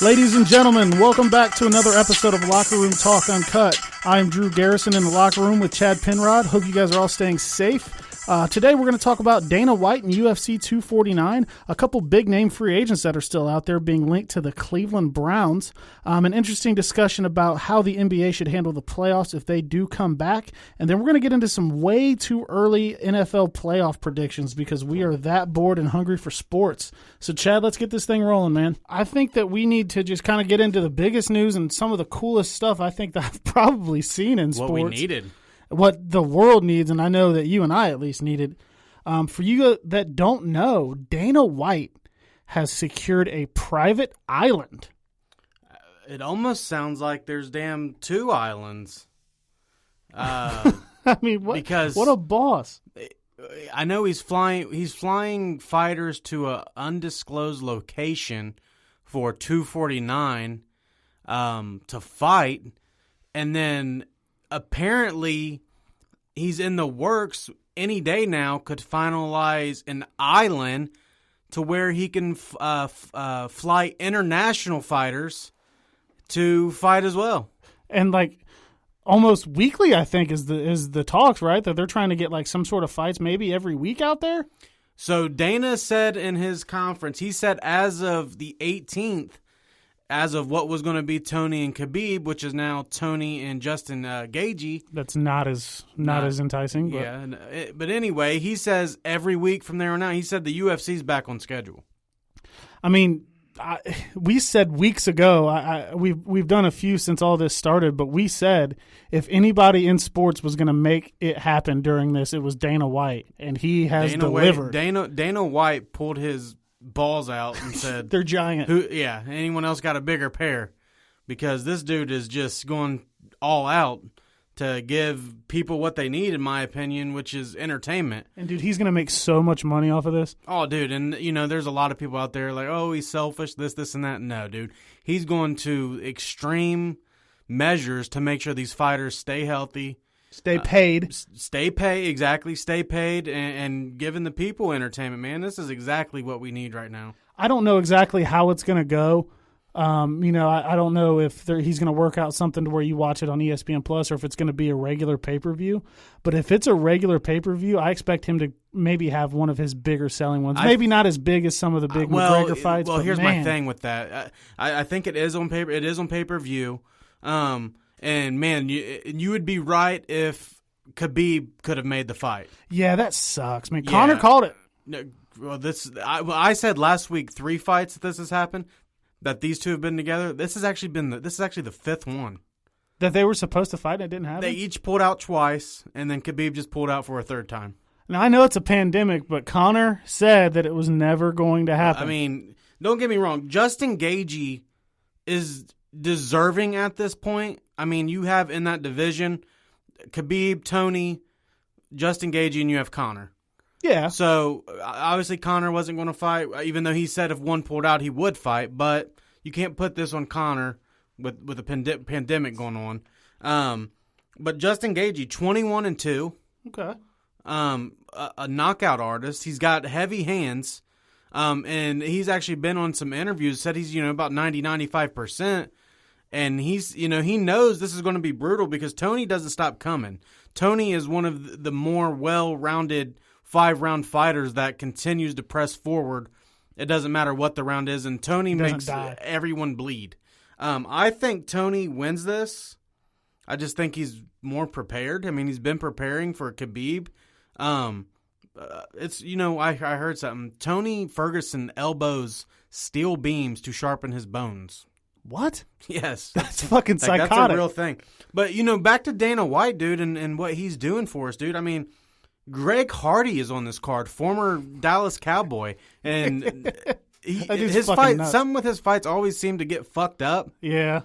Ladies and gentlemen, welcome back to another episode of Locker Room Talk Uncut. I am Drew Garrison in the locker room with Chad Penrod. Hope you guys are all staying safe. Today we're going to talk about Dana White and UFC 249, a couple big-name free agents that are still out there being linked to the Cleveland Browns, an interesting discussion about how the NBA should handle the playoffs if they do come back, and then we're going to get into some way too early NFL playoff predictions because we are that bored and hungry for sports. So, Chad, let's get this thing rolling, man. I think that we need to just kind of get into the biggest news and some of the coolest stuff I think that I've probably seen in sports. What we needed. What the world needs, and I know that you and I at least needed. For you that don't know, Dana White has secured a private island. It almost sounds like there's damn two islands. I mean, what a boss. I know he's flying fighters to an undisclosed location for 249 to fight, and then apparently he's in the works any day now, could finalize an island to where he can fly international fighters to fight as well. And like almost weekly, I think is the talks, right? That they're trying to get like some sort of fights maybe every week out there. So Dana said in his conference, he said as of the 18th, as of what was going to be Tony and Khabib, which is now Tony and Justin Gaethje. That's not as enticing. But. Yeah, but anyway, he says every week from there on out, he said the UFC's back on schedule. I mean, we said weeks ago, we've done a few since all this started, but we said if anybody in sports was going to make it happen during this, it was Dana White, and he has delivered. Dana White pulled his balls out and said they're giant. Anyone else got a bigger pair? Because this dude is just going all out to give people what they need, in my opinion, which is entertainment. And dude, he's going to make so much money off of this. Oh, dude, and there's a lot of people out there like, oh, he's selfish, this and that. No, dude, he's going to extreme measures to make sure these fighters stay healthy. Stay paid. Stay paid, and giving the people entertainment, man. This is exactly what we need right now. I don't know exactly how it's going to go. I don't know if he's going to work out something to where you watch it on ESPN Plus or if it's going to be a regular pay-per-view. But if it's a regular pay-per-view, I expect him to maybe have one of his bigger selling ones. Maybe not as big as some of the big McGregor fights. Well, but here's man. my thing with that. I think it is on paper. It is on pay-per-view. And, man, you would be right if Khabib could have made the fight. Yeah, that sucks. Man, Conor called it. No, well, I said last week 3 fights that this has happened, that these two have been together. This is actually the 5th one. That they were supposed to fight and it didn't happen? They each pulled out twice, and then Khabib just pulled out for a 3rd time. Now, I know it's a pandemic, but Conor said that it was never going to happen. I mean, don't get me wrong. Justin Gaethje is deserving at this point. I mean, you have in that division Khabib, Tony, Justin Gaethje, and you have Conor. Yeah. So, obviously, Conor wasn't going to fight, even though he said if one pulled out, he would fight. But you can't put this on Conor with a pandemic going on. But Justin Gaethje, 21-2. Okay. A knockout artist. He's got heavy hands. And he's actually been on some interviews, said he's, about 90-95%. And he's, he knows this is going to be brutal because Tony doesn't stop coming. Tony is one of the more well-rounded 5-round fighters that continues to press forward. It doesn't matter what the round is, and Tony makes everyone bleed. I think Tony wins this. I just think he's more prepared. I mean, he's been preparing for Khabib. It's I heard something. Tony Ferguson elbows steel beams to sharpen his bones. What? Yes. That's fucking psychotic. That's a real thing. But, back to Dana White, dude, and what he's doing for us, dude. I mean, Greg Hardy is on this card, former Dallas Cowboy. And his fight, something with his fights always seem to get fucked up. Yeah.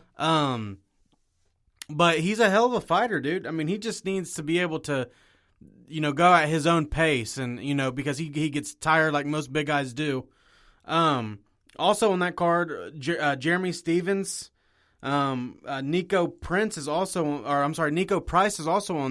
But he's a hell of a fighter, dude. I mean, he just needs to be able to, go at his own pace and, because he gets tired like most big guys do. Also on that card, Jeremy Stevens, Nico Price is also on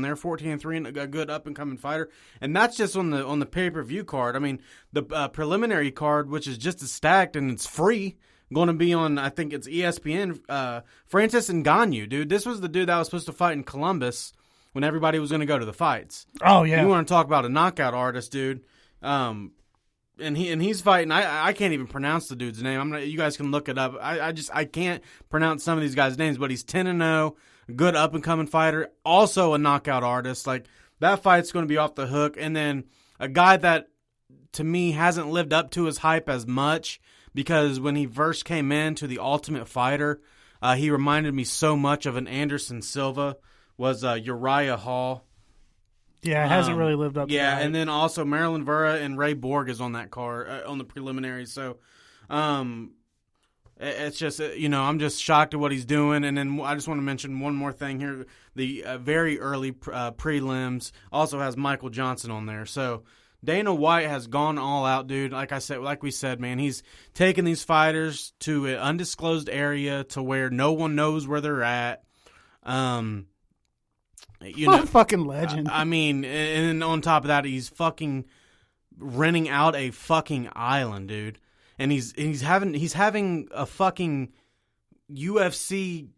there, 14-3, and a good up and coming fighter. And that's just on the pay-per-view card. I mean, the preliminary card, which is just as stacked and it's free going to be on, I think it's ESPN, Francis Ngannou, dude. This was the dude that was supposed to fight in Columbus when everybody was going to go to the fights. Oh, yeah. You want to talk about a knockout artist, dude. And he's fighting. I can't even pronounce the dude's name. You guys can look it up. I can't pronounce some of these guys' names, but he's 10-0, good up and coming fighter, also a knockout artist. Like, that fight's going to be off the hook. And then a guy that to me hasn't lived up to his hype as much, because when he first came into the Ultimate Fighter, he reminded me so much of an Anderson Silva, was Uriah Hall. Yeah, it hasn't really lived up to that. Yeah, and then also Marilyn Vera and Ray Borg is on that card, on the preliminaries. So it's just, I'm just shocked at what he's doing. And then I just want to mention one more thing here. The very early prelims also has Michael Johnson on there. So Dana White has gone all out, dude. Like we said, man, he's taking these fighters to an undisclosed area to where no one knows where they're at. What a fucking legend. I mean, and on top of that, he's fucking renting out a fucking island, dude. And he's having a fucking UFC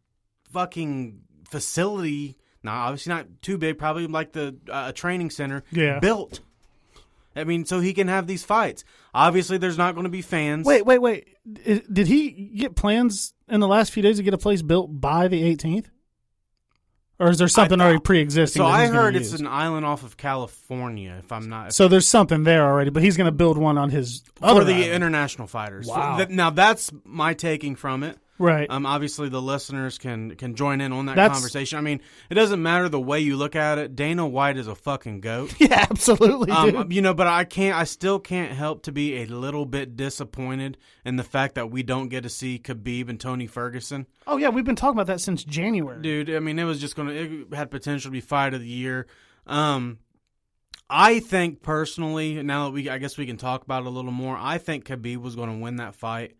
fucking facility. Now, obviously not too big, probably like a training center built. I mean, so he can have these fights. Obviously, there's not going to be fans. Wait. Did he get plans in the last few days to get a place built by the 18th? Or is there something already pre-existing? So I heard it's an island off of California, if I'm not. So there's something there already, but he's going to build one on his other island. International fighters. Wow. Now that's my taking from it. Right. Obviously, the listeners can join in on that conversation. I mean, it doesn't matter the way you look at it. Dana White is a fucking goat. Yeah, absolutely, dude. But I still can't help to be a little bit disappointed in the fact that we don't get to see Khabib and Tony Ferguson. Oh yeah, we've been talking about that since January, dude. I mean, it had potential to be fight of the year. I think personally, now that I guess we can talk about it a little more. I think Khabib was going to win that fight.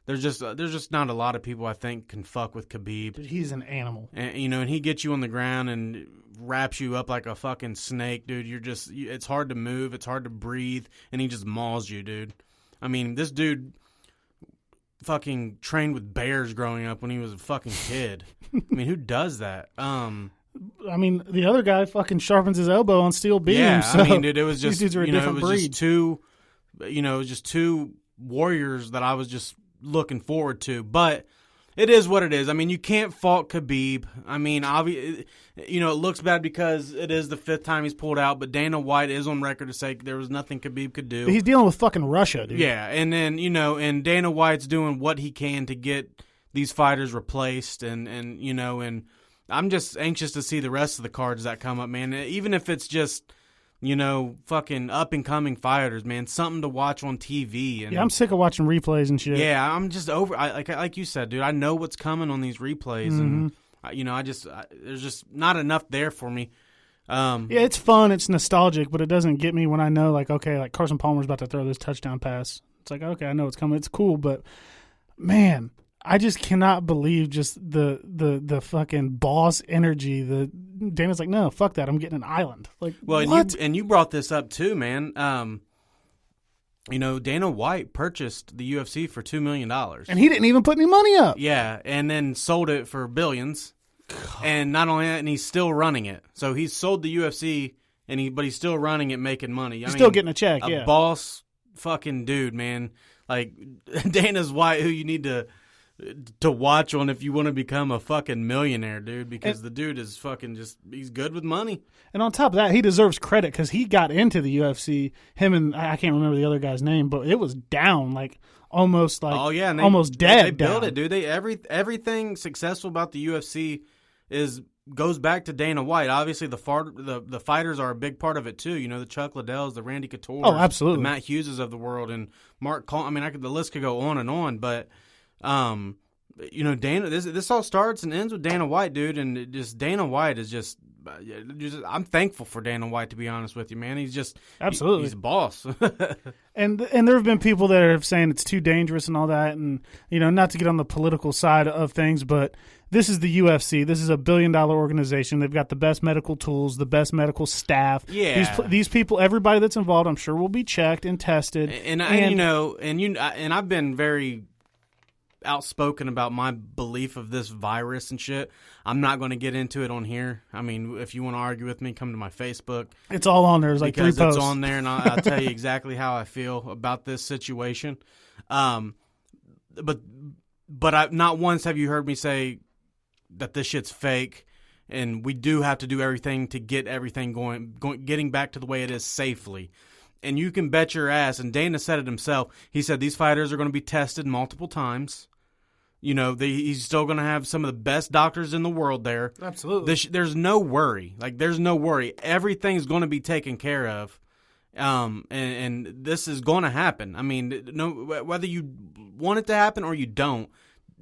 There's just not a lot of people I think can fuck with Khabib. Dude, he's an animal. And and he gets you on the ground and wraps you up like a fucking snake, dude. It's hard to move, it's hard to breathe, and he just mauls you, dude. I mean, this dude fucking trained with bears growing up when he was a fucking kid. I mean, who does that? I mean, the other guy fucking sharpens his elbow on steel beams. Yeah, so I mean, dude, it was just these dudes are a different breed. Just two warriors that I was just looking forward to, but it is what it is. I mean, you can't fault Khabib. I mean, it looks bad because it is the 5th time he's pulled out, but Dana White is on record to say there was nothing Khabib could do. He's dealing with fucking Russia, dude. Yeah, and then, and Dana White's doing what he can to get these fighters replaced, and I'm just anxious to see the rest of the cards that come up, man. Even if it's just fucking up-and-coming fighters, man. Something to watch on TV. And, yeah, I'm sick of watching replays and shit. Yeah, I'm just over. Like you said, dude, I know what's coming on these replays, and there's just not enough there for me. Yeah, it's fun, it's nostalgic, but it doesn't get me when I know, like, okay, like Carson Palmer's about to throw this touchdown pass. It's like, okay, I know it's coming. It's cool, but man, I just cannot believe just the fucking boss energy. Dana's like, no, fuck that. I'm getting an island. Like, well, what? And you brought this up too, man. Dana White purchased the UFC for $2 million, and he didn't even put any money up. Yeah, and then sold it for billions. God. And not only that, and he's still running it. So he's sold the UFC, but he's still running it, making money. He's still getting a check. A boss fucking dude, man. Like Dana's White, who you need to watch on if you want to become a fucking millionaire, dude, because the dude is fucking he's good with money. And on top of that, he deserves credit because he got into the UFC, him and I can't remember the other guy's name, but it was down, like almost like almost dead. They built it, dude. Everything successful about the UFC goes back to Dana White. Obviously, the fighters are a big part of it too. The Chuck Liddells, the Randy Couture, absolutely, the Matt Hugheses of the world, and Mark Col. I mean, the list could go on, but Dana. This all starts and ends with Dana White, dude, and Dana White is just. I'm thankful for Dana White, to be honest with you, man. He's just absolutely he's a boss. and there have been people that are saying it's too dangerous and all that, and not to get on the political side of things, but this is the UFC. This is a $1 billion organization. They've got the best medical tools, the best medical staff. Yeah, these people, everybody that's involved, I'm sure will be checked and tested. And I've been very outspoken about my belief of this virus and shit. I'm not going to get into it on here. I mean, if you want to argue with me, come to my Facebook. It's all on there. There's like 3 posts. Because it's on there, and I'll tell you exactly how I feel about this situation. But not once have you heard me say that this shit's fake, and we do have to do everything to get everything getting back to the way it is safely. And you can bet your ass, and Dana said it himself, he said these fighters are going to be tested multiple times. You know, he's still going to have some of the best doctors in the world there. Absolutely. There's no worry. Like, there's no worry. Everything's going to be taken care of. And this is going to happen. I mean, whether you want it to happen or you don't,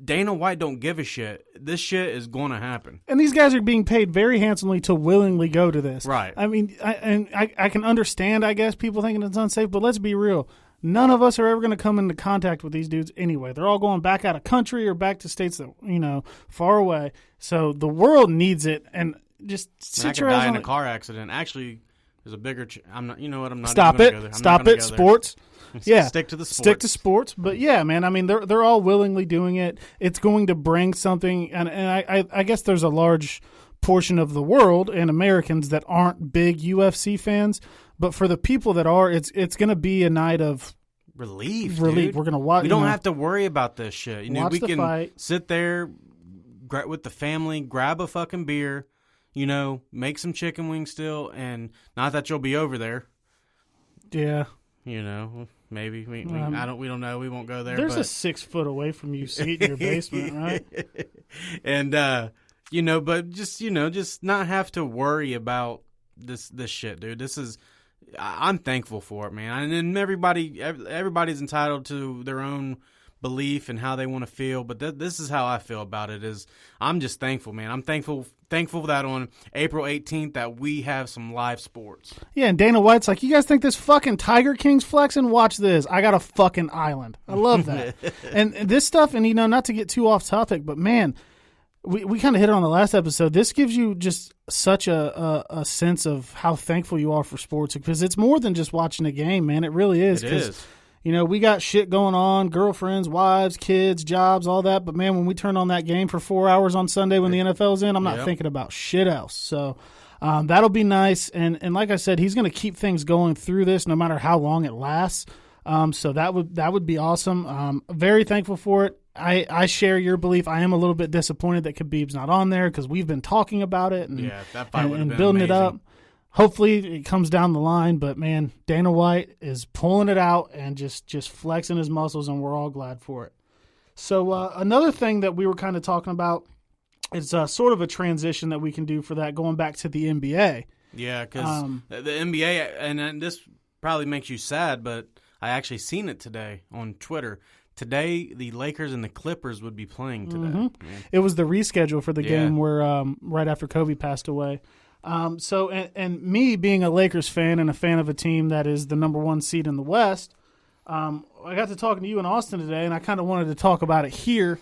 Dana White don't give a shit. This shit is going to happen. And these guys are being paid very handsomely to willingly go to this. Right. I mean, I can understand, I guess, people thinking it's unsafe, but let's be real. None of us are ever going to come into contact with these dudes anyway. They're all going back out of country or back to states that, far away. So the world needs it. And just sit your ass die on in a car accident. Actually, there's a bigger... I'm not... You know what? I'm not Stop even it. Go there. Stop it. Sports. Yeah. Stick to the sports. Stick to sports. But yeah, man, I mean, they're all willingly doing it. It's going to bring something. And I guess there's a large portion of the world and Americans that aren't big UFC fans. But for the people that are, it's going to be a night of relief. Dude. We're going to watch. We don't have to worry about this shit. We can fight. Sit there with the family, grab a fucking beer, make some chicken wings still, and not that you'll be over there. Yeah. Maybe we don't know. We won't go there. There's a 6 foot away from you seat in your basement, right? And but just not have to worry about this shit, dude. This is, I'm thankful for it, man. And everybody's entitled to their own belief and how they want to feel, but this is how I feel about it. Is I'm just thankful, man. I'm thankful that on April 18th that we have some live sports. Yeah, and Dana White's like, you guys think this fucking Tiger King's flexing? Watch this. I got a fucking island. I love that. and this stuff, and not to get too off topic, but man, we kind of hit it on the last episode. This gives you just such a sense of how thankful you are for sports, because it's more than just watching a game, man. It really is. It is. We got shit going on, girlfriends, wives, kids, jobs, all that. But, man, when we turn on that game for 4 hours on Sunday when the NFL's in, I'm not thinking about shit else. So that'll be nice. And like I said, he's going to keep things going through this no matter how long it lasts. So that would be awesome. Very thankful for it. I share your belief. I am a little bit disappointed that Khabib's not on there because we've been talking about it and, that fight would have been building amazing. it up. Hopefully it comes down the line, but man, Dana White is pulling it out and just flexing his muscles, and we're all glad for it. So another thing that we were kind of talking about is sort of a transition that we can do for that, going back to the NBA. Yeah, because the NBA, and this probably makes you sad, but I actually seen it today on Twitter. Today, the Lakers and the Clippers would be playing today. Mm-hmm. Yeah. It was the reschedule for the game where right after Kobe passed away. So me being a Lakers fan and a fan of a team that is the number 1 seed in the West, I got to talking to you in Austin today, and I kind of wanted to talk about it here.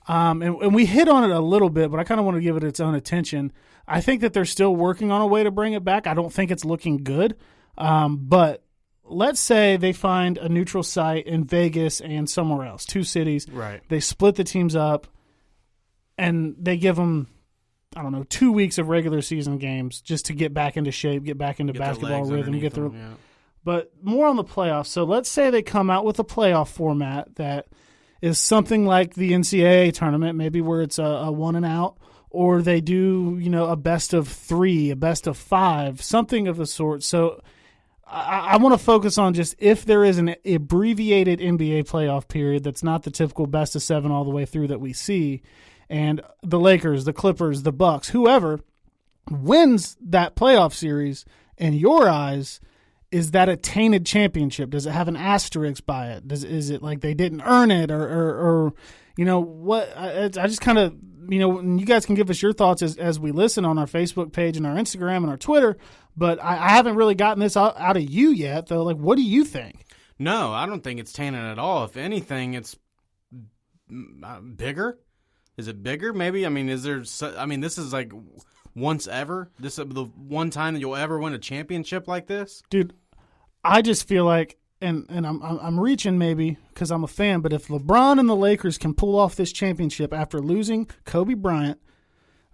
And we hit on it a little bit, but I kind of want to give it its own attention. I think that they're still working on a way to bring it back. I don't think it's looking good. But let's say they find a neutral site in Vegas and somewhere else, 2 cities. Right. They split the teams up, and they give them, 2 weeks of regular season games just to get back into shape, get back into basketball rhythm, get through. Yeah. But more on the playoffs. So let's say they come out with a playoff format that is something like the NCAA tournament, maybe where it's a 1 and out, or they do, a best of 3, a best of 5, something of the sort. So I want to focus on just if there is an abbreviated NBA playoff period that's not the typical best of 7 all the way through that we see, and the Lakers, the Clippers, the Bucks, whoever wins that playoff series, in your eyes, is that a tainted championship? Does it have an asterisk by it? Is it like they didn't earn it, or what? I just kind of, and you guys can give us your thoughts as we listen on our Facebook page and our Instagram and our Twitter. But I haven't really gotten this out of you yet, though. Like, what do you think? No, I don't think it's tainted at all. If anything, it's bigger. Is it bigger? Maybe. I mean, this is like once ever. This is the one time that you'll ever win a championship like this, dude. I just feel like and I'm reaching maybe because I'm a fan, but if LeBron and the Lakers can pull off this championship after losing Kobe Bryant,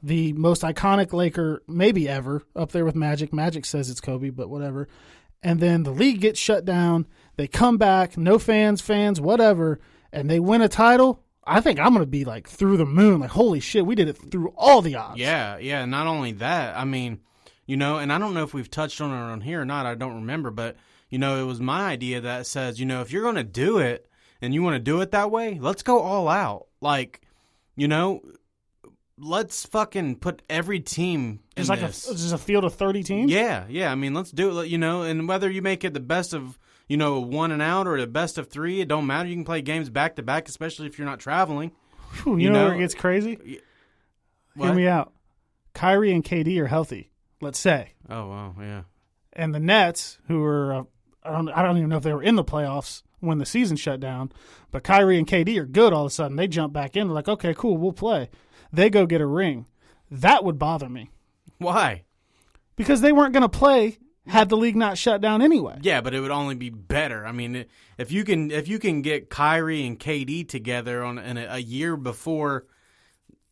the most iconic Laker maybe ever, up there with Magic. Magic says it's Kobe, but whatever. And then the league gets shut down. They come back, no fans, whatever, and they win a title. I think I'm going to be like through the moon. Like, holy shit, we did it through all the odds. Yeah. Not only that, I mean, and I don't know if we've touched on it on here or not. I don't remember, but, it was my idea that says, if you're going to do it and you want to do it that way, let's go all out. Like, let's fucking put every team in like this. Just a field of 30 teams? Yeah. I mean, let's do it, and whether you make it the best of, one and out or the best of three, it don't matter. You can play games back to back, especially if you're not traveling. Whew, you know where it gets crazy? Hear me out. Kyrie and KD are healthy, let's say. Oh, wow, yeah. And the Nets, who are, I don't even know if they were in the playoffs when the season shut down, but Kyrie and KD are good all of a sudden. They jump back in. They're like, okay, cool, we'll play. They go get a ring. That would bother me. Why? Because they weren't going to play had the league not shut down anyway. Yeah, but it would only be better. I mean, if you can get Kyrie and KD together in a year before,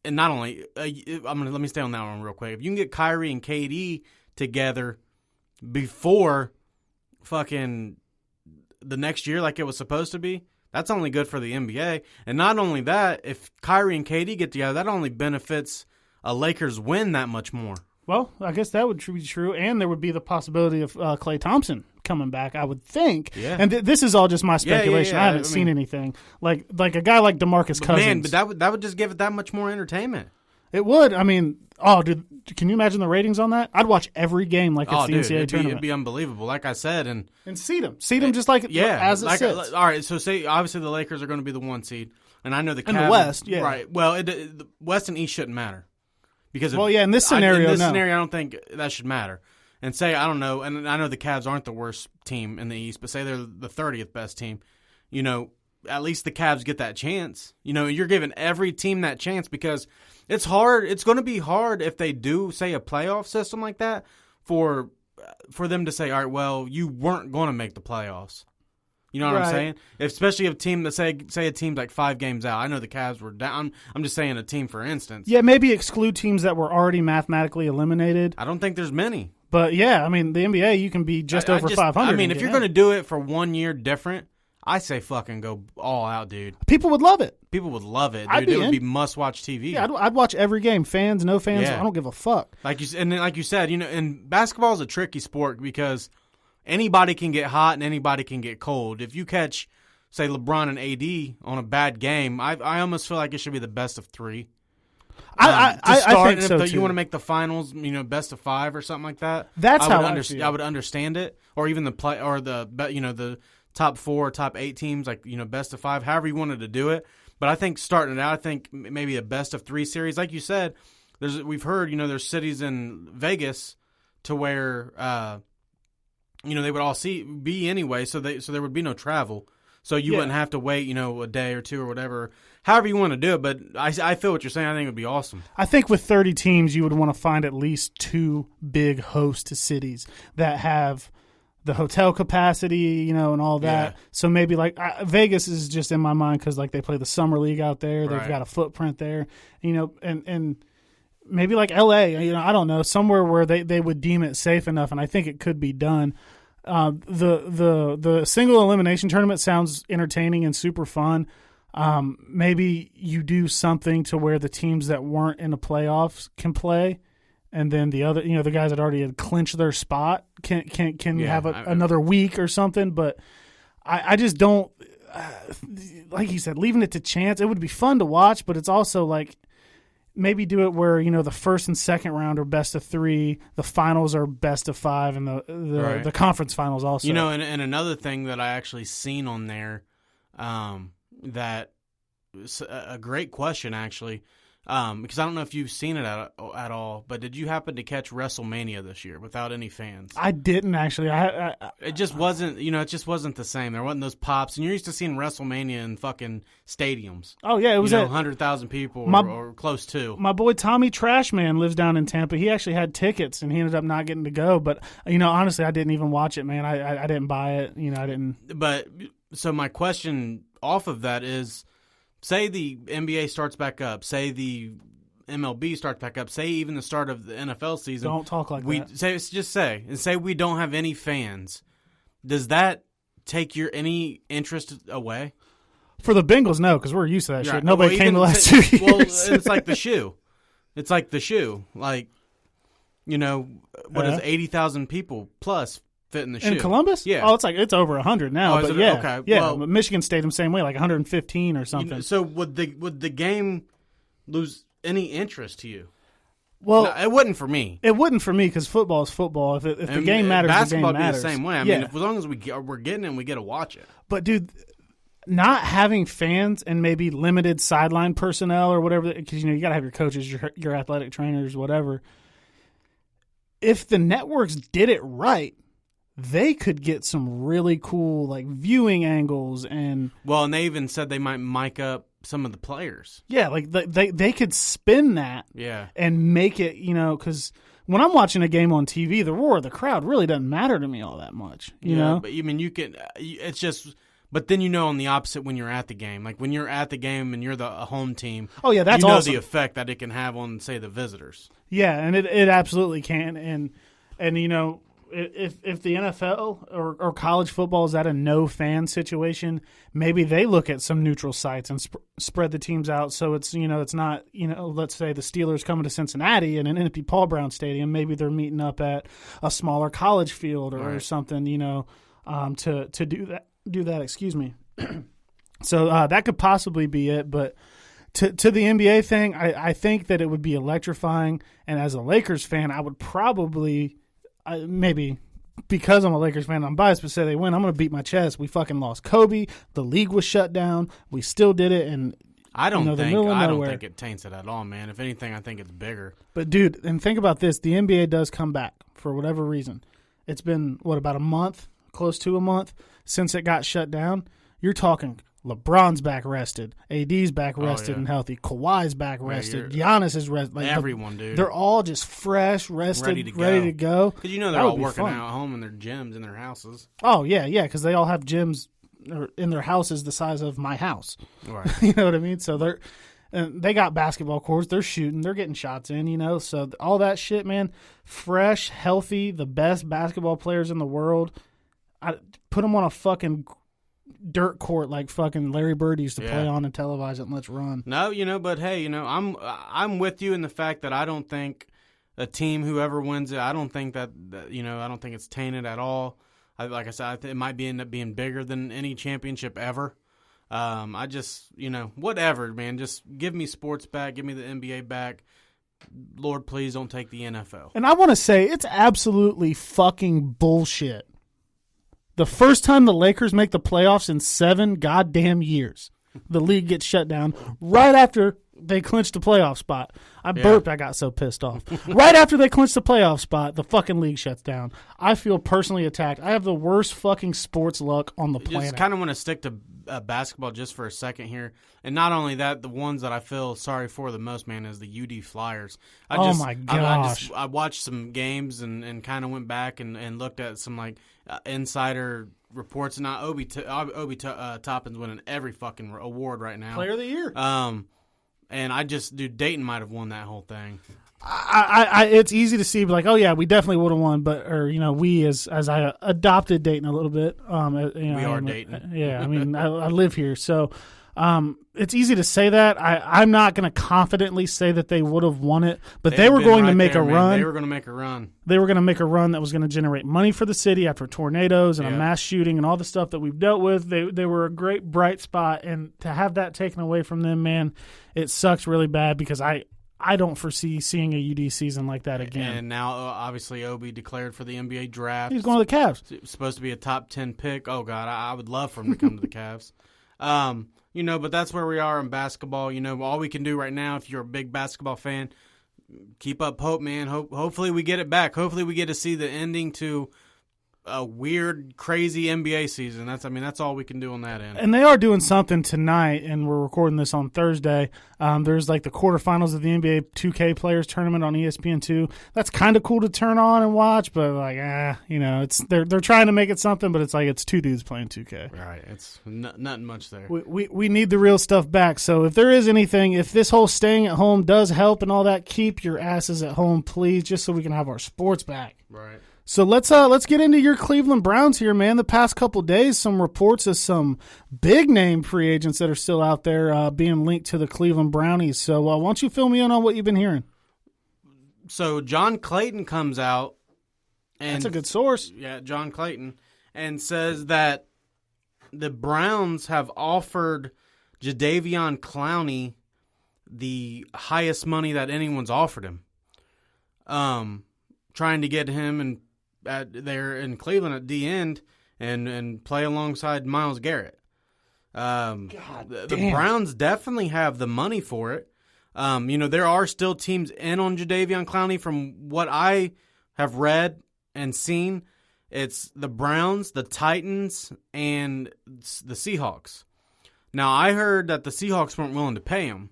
and not only let me stay on that one real quick. If you can get Kyrie and KD together before fucking the next year, like it was supposed to be, that's only good for the NBA. And not only that, if Kyrie and KD get together, that only benefits a Lakers win that much more. Well, I guess that would be true, and there would be the possibility of Klay Thompson coming back, I would think. Yeah. And this is all just my speculation. Yeah. I haven't seen anything. Like a guy like DeMarcus Cousins. Man, but that would just give it that much more entertainment. It would. I mean, dude, can you imagine the ratings on that? I'd watch every game like it's the NCAA tournament. It'd be unbelievable. Like I said, and seed them just like as it sits. All right, so say obviously the Lakers are going to be the 1 seed, and I know the Cavs in the West, yeah, right. Well, the West and East shouldn't matter because in this scenario, I don't think that should matter. And say I don't know, and I know the Cavs aren't the worst team in the East, but say they're the 30th best team, at least the Cavs get that chance. You're giving every team that chance because it's hard. It's going to be hard if they do, say, a playoff system like that for them to say, all right, well, you weren't going to make the playoffs. You know what I'm saying? Especially a team that say a team's like 5 games out. I know the Cavs were down. I'm just saying a team, for instance. Yeah, maybe exclude teams that were already mathematically eliminated. I don't think there's many. But, yeah, I mean, the NBA, you can be just over 500. I mean, if you're going to do it for 1 year different, I say fucking go all out, dude. People would love it. People would love it, dude. It would be must-watch TV. Yeah, I'd watch every game. Fans, no fans, yeah. I don't give a fuck. Like you said, and basketball is a tricky sport because anybody can get hot and anybody can get cold. If you catch, say, LeBron and AD on a bad game, I almost feel like it should be the best of 3. I think so, if too. you want to make the finals, best of 5 or something like that. That's how I feel. I would understand it, or even the top 4, top 8 teams, like best of 5, however you wanted to do it. But I think starting it out, I think maybe a best of 3 series, like you said. We've heard there's cities in Vegas to where they would all be anyway, so there would be no travel. So you wouldn't have to wait, a day or 2 or whatever. However you want to do it, but I feel what you're saying. I think it would be awesome. I think with 30 teams, you would want to find at least 2 big host cities that have the hotel capacity, and all that. Yeah. So maybe like Vegas is just in my mind because like they play the summer league out there. They've got a footprint there, and maybe like LA, I don't know, somewhere where they would deem it safe enough. And I think it could be done. The single elimination tournament sounds entertaining and super fun. Maybe you do something to where the teams that weren't in the playoffs can play, and then the other, the guys that already had clinched their spot can have another week or something. But I just don't, like you said, leaving it to chance. It would be fun to watch, but it's also like maybe do it where the first and second round are best of 3, the finals are best of 5, and the conference finals also. And another thing that I actually seen on there, that a great question actually. Because I don't know if you've seen it at all, but did you happen to catch WrestleMania this year without any fans? I didn't actually. It just wasn't, it just wasn't the same. There wasn't those pops, and you're used to seeing WrestleMania in fucking stadiums. Oh yeah, it was 100,000 people or close to. My boy Tommy Trashman lives down in Tampa. He actually had tickets, and he ended up not getting to go. But honestly, I didn't even watch it, man. I didn't buy it. I didn't. But so my question off of that is, say the NBA starts back up, say the MLB starts back up, say even the start of the NFL season. Don't talk like that. Say we don't have any fans. Does that take any interest away? For the Bengals, no, because we're used to that shit. Nobody came the last 2 years. Well, it's like the shoe. It's like the shoe. Like, what is 80,000 people plus fit in the shoe? In Columbus? Yeah. Oh, it's over 100 now. But yeah, okay. Yeah, well, Michigan Stadium same way, like 115 or something. So would the game lose any interest to you? Well, no, it wouldn't for me. It wouldn't for me because football is football. If the game matters, basketball the game matters. Be the same way. I mean, as long as we're getting it, and we get to watch it. But dude, not having fans and maybe limited sideline personnel or whatever, because you got to have your coaches, your athletic trainers, whatever. If the networks did it right, they could get some really cool viewing angles and they even said they might mic up some of the players. Yeah, they could spin that. Yeah. And make it, because when I'm watching a game on TV, the roar of the crowd really doesn't matter to me all that much. You know, but you can. It's just. But then on the opposite when you're at the game, like when you're at the game and you're the home team. Oh yeah, that's awesome. The effect that it can have on, say, the visitors. Yeah, and it absolutely can, and if the NFL or college football is at a no fan situation, maybe they look at some neutral sites and spread the teams out. So it's it's not let's say the Steelers coming to Cincinnati in an empty Paul Brown Stadium. Maybe they're meeting up at a smaller college field or something. To do that. Excuse me. So that could possibly be it, but. To the NBA thing, I think that it would be electrifying, and as a Lakers fan, I would probably, maybe because I'm a Lakers fan, I'm biased, but say they win, I'm going to beat my chest. We fucking lost Kobe. The league was shut down. We still did it, and I don't think it taints it at all, man. If anything, I think it's bigger. But dude, and think about this: the NBA does come back for whatever reason. It's been about a month, close to a month since it got shut down. You're talking. LeBron's back rested. AD's back rested and healthy. Kawhi's back rested. Giannis is rested. Everyone, dude. They're all just fresh, rested, ready to go. Because they're all working out at home in their gyms, in their houses. Oh, yeah, because they all have gyms in their houses the size of my house. Right. You know what I mean? So they got basketball courts. They're shooting. They're getting shots in, So all that shit, man, fresh, healthy, the best basketball players in the world. I put them on a fucking dirt court like fucking Larry Bird used to play on and televise it and let's run. No, but hey, I'm with you in the fact that I don't think a team, whoever wins it, I don't think that I don't think it's tainted at all. Like I said, it might end up being bigger than any championship ever. I just, whatever, man. Just give me sports back. Give me the NBA back. Lord, please don't take the NFL. And I want to say it's absolutely fucking bullshit. The first time the Lakers make the playoffs in 7 goddamn years, the league gets shut down right after they clinched the playoff spot. I burped. I got so pissed off. Right after they clinched the playoff spot, the fucking league shuts down. I feel personally attacked. I have the worst fucking sports luck on the planet. Just kind of want to stick to basketball just for a second here. And not only that, the ones that I feel sorry for the most, man, is the UD Flyers. My gosh. I watched some games and kind of went back and looked at some insider reports. And now Obi Toppin's winning every fucking award right now. Player of the year. And Dayton might have won that whole thing. It's easy to see, like, oh yeah, we definitely would have won, but we as I adopted Dayton a little bit. We are Dayton. Yeah, I mean, I live here, so it's easy to say that. I'm not going to confidently say that they would have won it, but they were going to make a run. They were going to make a run. They were going to make a run that was going to generate money for the city after tornadoes and a mass shooting and all the stuff that we've dealt with. They were a great bright spot, and to have that taken away from them, man, it sucks really bad because I don't foresee seeing a UD season like that again. And now, obviously, Obi declared for the NBA draft. He's going to the Cavs. It's supposed to be a top 10 pick. Oh, God, I would love for him to come to the Cavs. but that's where we are in basketball. All we can do right now, if you're a big basketball fan, keep up hope, man. Hopefully we get it back. Hopefully we get to see the ending to a weird, crazy NBA season. That's all we can do on that end. And they are doing something tonight, and we're recording this on Thursday. There's like the quarterfinals of the NBA 2K Players Tournament on ESPN2. That's kind of cool to turn on and watch, but it's they're trying to make it something, but it's like it's two dudes playing 2K. Right. It's nothing much there. We need the real stuff back. So if there is anything, if this whole staying at home does help and all that, keep your asses at home, please, just so we can have our sports back. Right. So let's get into your Cleveland Browns here, man. The past couple of days, some reports of some big-name free agents that are still out there being linked to the Cleveland Brownies. So why don't you fill me in on what you've been hearing? So John Clayton comes out. And, that's a good source. Yeah, John Clayton. And says that the Browns have offered Jadeveon Clowney the highest money that anyone's offered him. Trying to get him there in Cleveland at the end and play alongside Myles Garrett. The Browns definitely have the money for it. There are still teams in on Jadeveon Clowney. From what I have read and seen, it's the Browns, the Titans, and the Seahawks. Now, I heard that the Seahawks weren't willing to pay him,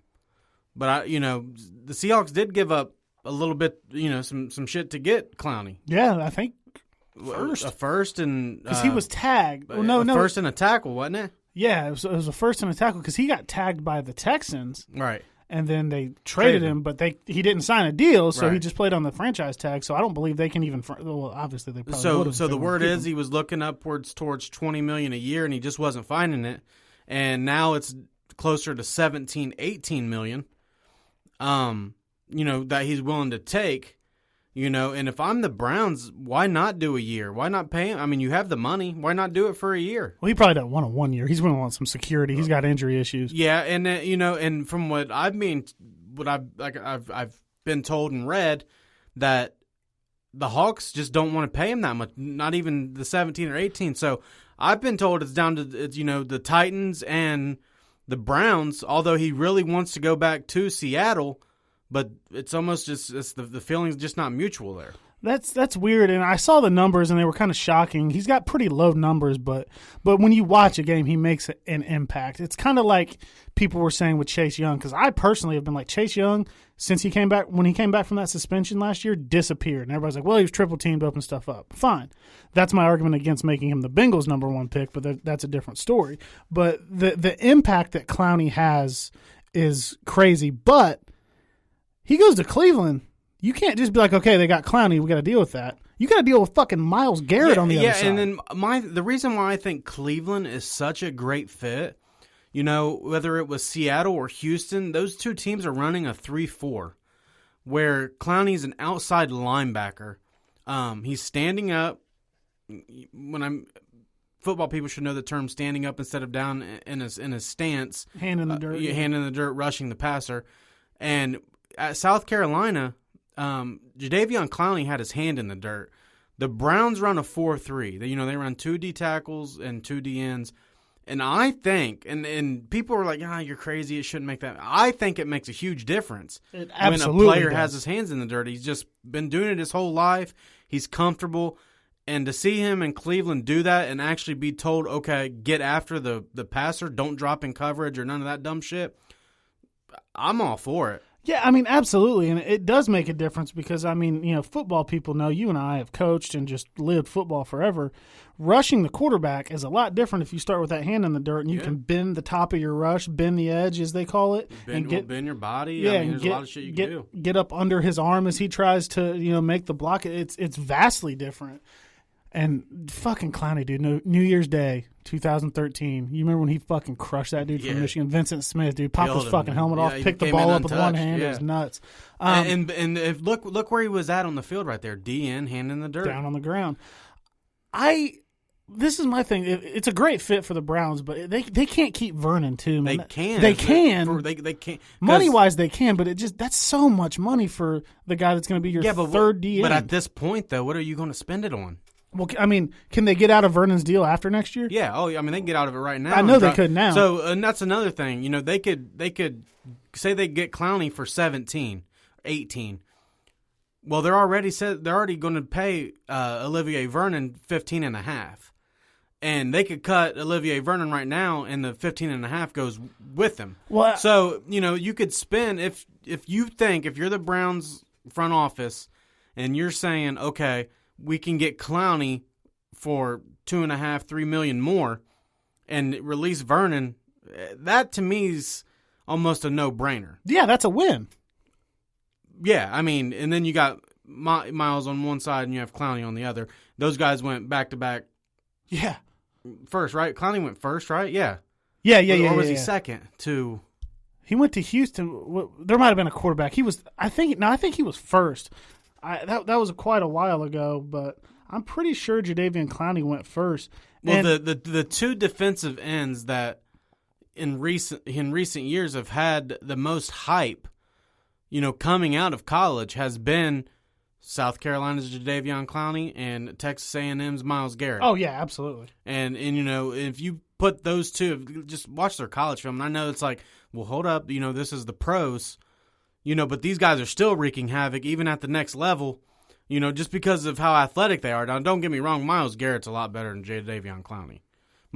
but the Seahawks did give up a little bit, some shit to get Clowney. Yeah, I think a first and because he was tagged. Well, no, first and a tackle, wasn't it? Yeah, it was a first and a tackle because he got tagged by the Texans, right? And then they traded him, but he didn't sign a deal, so right. He just played on the franchise tag. So I don't believe they can even. Well, obviously they probably would have. So the word is he was looking upwards towards $20 million a year, and he just wasn't finding it. And now it's closer to 17, 18 million. That he's willing to take. And if I'm the Browns, why not do a year? Why not pay him? I mean, you have the money. Why not do it for a year? Well, he probably doesn't want a 1 year. He's going to want some security. He's got injury issues. Yeah, and and from what I've been told and read, that the Hawks just don't want to pay him that much. Not even the 17 or 18. So I've been told it's down to the Titans and the Browns. Although he really wants to go back to Seattle. But it's almost just the feeling's just not mutual there. That's weird, and I saw the numbers, and they were kind of shocking. He's got pretty low numbers, but when you watch a game, he makes an impact. It's kind of like people were saying with Chase Young, because I personally have been like, Chase Young, since he came back from that suspension last year, disappeared. And everybody's like, well, he was triple teamed, open stuff up. Fine. That's my argument against making him the Bengals' number one pick, but that's a different story. But the impact that Clowney has is crazy, but he goes to Cleveland. You can't just be like, okay, they got Clowney, we got to deal with that. You got to deal with fucking Myles Garrett on the other side. Yeah, and then the reason why I think Cleveland is such a great fit, whether it was Seattle or Houston, those two teams are running a 3-4, where Clowney's an outside linebacker. He's standing up. Football people should know the term standing up instead of down in a stance. Hand in the dirt. Hand in the dirt, rushing the passer. And at South Carolina, Jadeveon Clowney had his hand in the dirt. The Browns run a 4-3. They run 2 D tackles and 2 D ends. And I think, and people are like, you're crazy, it shouldn't make that. I think it makes a huge difference when a player has his hands in the dirt. He's just been doing it his whole life. He's comfortable. And to see him in Cleveland do that and actually be told, okay, get after the passer, don't drop in coverage or none of that dumb shit, I'm all for it. Yeah, I mean, absolutely, and it does make a difference because, football people know, you and I have coached and just lived football forever. Rushing the quarterback is a lot different if you start with that hand in the dirt and you can bend the top of your rush, bend the edge, as they call it. Bend your body. Yeah, there's a lot of shit you can do. Get up under his arm as he tries to, make the block. It's vastly different. And fucking Clowney, dude, New Year's Day, 2013. You remember when he fucking crushed that dude from Michigan? Vincent Smith, dude, popped his fucking helmet off, picked the ball up with one hand. It was nuts. And if look where he was at on the field right there. DN, hand in the dirt. Down on the ground. This is my thing. It's a great fit for the Browns, but they can't keep Vernon too. Man. They can. They can. They can. Money wise, they can, but that's so much money for the guy that's going to be your third DN. But at this point, though, what are you going to spend it on? Well, I mean, can they get out of Vernon's deal after next year? Yeah. Oh, I mean, they can get out of it right now. I know they could now. So, and that's another thing. You know, they could say they get Clowney for 17, 18. Well, they're already going to pay Olivier Vernon 15.5, and they could cut Olivier Vernon right now, and the 15.5 goes with him. Well, so you know, you could spend if you're the Browns front office, and you're saying, okay, we can get Clowney for $2.5-3 million more, and release Vernon. That to me is almost a no-brainer. Yeah, that's a win. Yeah, I mean, and then you got Miles on one side and you have Clowney on the other. Those guys went back-to-back. Yeah. First, right? Clowney went first, right? Yeah. Yeah. Or was he second to? He went to Houston. There might have been a quarterback. I think he was first. That was quite a while ago, but I'm pretty sure Jadeveon Clowney went first. Well, the two defensive ends that in recent years have had the most hype, you know, coming out of college has been South Carolina's Jadeveon Clowney and Texas A&M's Myles Garrett. Oh yeah, absolutely. And you know, if you put those two, just watch their college film. And I know it's like, well, hold up, you know, this is the pros. You know, but these guys are still wreaking havoc even at the next level, you know, just because of how athletic they are. Now, don't get me wrong, Myles Garrett's a lot better than Jadeveon Clowney.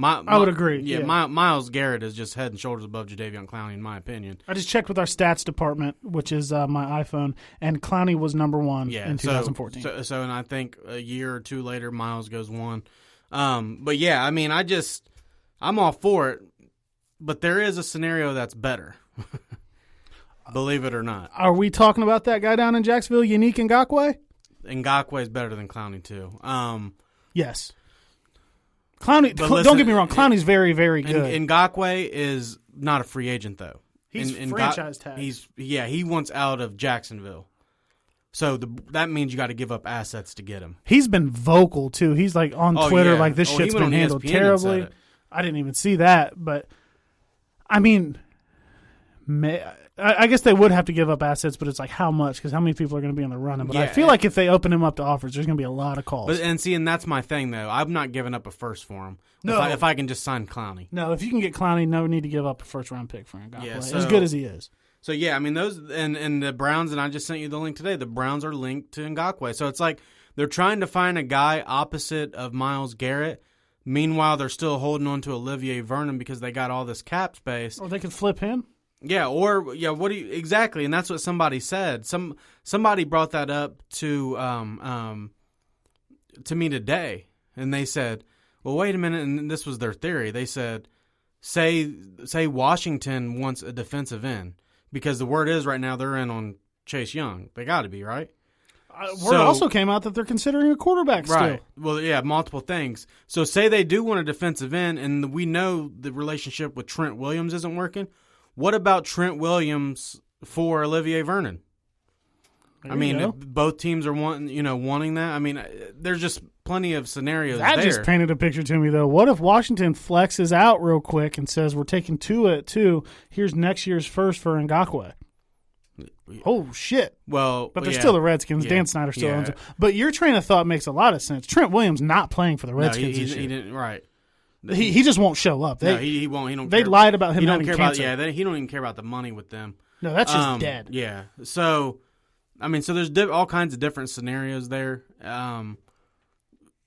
I would agree. Yeah, Myles Garrett is just head and shoulders above Jadeveon Clowney, in my opinion. I just checked with our stats department, which is my iPhone, and Clowney was number one in 2014. So, and I think a year or two later, Myles goes one. But yeah, I mean, I'm all for it, but there is a scenario that's better. Believe it or not. Are we talking about that guy down in Jacksonville, Yannick Ngakoue? Ngakoue is better than Clowney, too. Yes. Clowney, don't get me wrong, Clowney's very, very good. Ngakoue is not a free agent, though. He's franchise tag. He wants out of Jacksonville. So that means you got to give up assets to get him. He's been vocal, too. He's like on Twitter, like this shit's been handled ESPN terribly. I didn't even see that, but I mean, I guess they would have to give up assets, but it's like how much? Because how many people are going to be in the running? But I feel like if they open him up to offers, there's going to be a lot of calls. And that's my thing, though. I'm not giving up a first for him. No. If I can just sign Clowney. No, if you can get Clowney, no need to give up a first-round pick for Ngakoue, as good as he is. So, yeah, I mean, those and the Browns, and I just sent you the link today, the Browns are linked to Ngakoue. So it's like they're trying to find a guy opposite of Myles Garrett. Meanwhile, they're still holding on to Olivier Vernon because they got all this cap space. Or they could flip him. Yeah, what do you exactly? And that's what somebody said. Somebody brought that up to me today, and they said, "Well, wait a minute." And this was their theory. They said, "Say Washington wants a defensive end because the word is right now they're in on Chase Young. They got to be right." Word also came out that they're considering a quarterback still. Right. Well, yeah, multiple things. So say they do want a defensive end, and we know the relationship with Trent Williams isn't working. What about Trent Williams for Olivier Vernon? I mean, both teams are wanting that. I mean, there's just plenty of scenarios that there. Just painted a picture to me, though. What if Washington flexes out real quick and says, we're taking Tua at 2. Here's next year's first for Ngakoue. Oh, shit. Well, but they're still the Redskins. Yeah. Dan Snyder still owns them. But your train of thought makes a lot of sense. Trent Williams not playing for the Redskins this year. He didn't, right. He just won't show up. He won't. He don't. They lied about him having cancer. He don't even care about the money with them. No, that's just dead. Yeah. So, I mean, there's all kinds of different scenarios there. Now